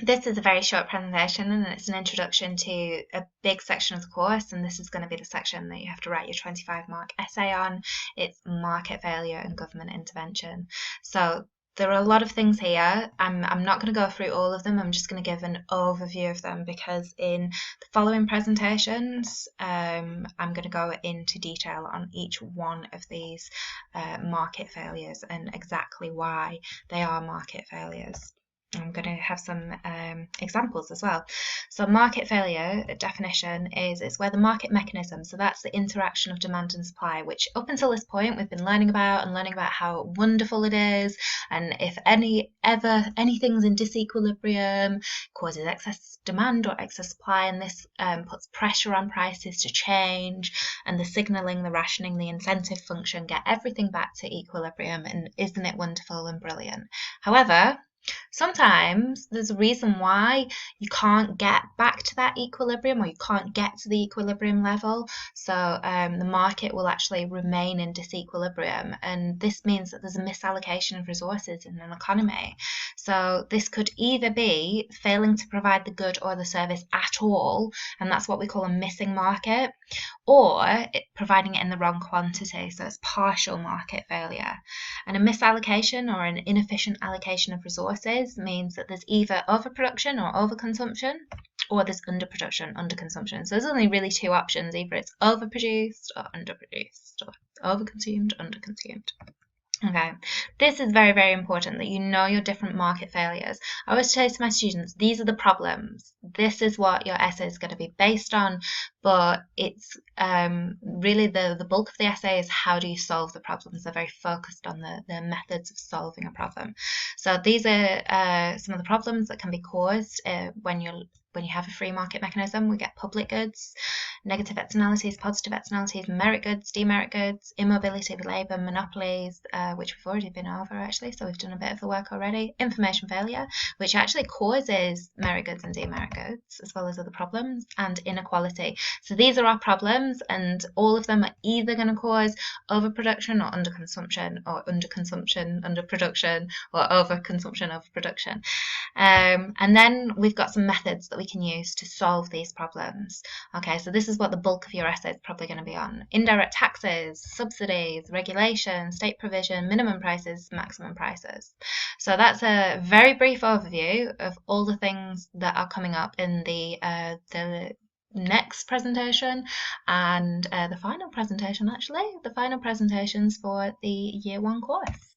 This is a very short presentation and it's an introduction to a big section of the course, and this is going to be the section that you have to write your 25-mark essay on. It's market failure and government intervention. So there are a lot of things here. I'm not going to go through all of them. I'm just going to give an overview of them because in the following presentations, I'm going to go into detail on each one of these market failures and exactly why they are market failures. I'm going to have some examples as well. So market failure definition is it's where the market mechanism, so that's the interaction of demand and supply, which up until this point we've been learning about how wonderful it is, and if anything's in disequilibrium, causes excess demand or excess supply, and this puts pressure on prices to change, and the signaling, the rationing, the incentive function get everything back to equilibrium, and isn't it wonderful and brilliant? However, sometimes there's a reason why you can't get back to that equilibrium, or you can't get to the equilibrium level. So the market will actually remain in disequilibrium, and this means that there's a misallocation of resources in an economy. So this could either be failing to provide the good or the service at all, and that's what we call a missing market, or providing it in the wrong quantity, so it's partial market failure. And a misallocation or an inefficient allocation of resources means that there's either overproduction or overconsumption, or there's underproduction, underconsumption. So there's only really two options: either it's overproduced or underproduced, or overconsumed, underconsumed. Okay, this is very, very important that you know your different market failures. I always say to my students, these are the problems. This is what your essay is going to be based on, but it's really the bulk of the essay is how do you solve the problems. They're very focused on the methods of solving a problem. So these are some of the problems that can be caused when you have a free market mechanism. We get public goods, negative externalities, positive externalities, merit goods, demerit goods, immobility of labour, monopolies, which we've already been over actually, so we've done a bit of the work already, information failure, which actually causes merit goods and demerit goods, as well as other problems, and inequality. So these are our problems, and all of them are either going to cause overproduction or underconsumption, or underconsumption, underproduction, or overconsumption, overproduction. And then we've got some methods that we can use to solve these problems. Okay, so this is what the bulk of your essay is probably going to be on: indirect taxes, subsidies, regulation, state provision, minimum prices, maximum prices. So that's a very brief overview of all the things that are coming up in the next presentation, and the final presentation, actually, the final presentations for the Year 1 course.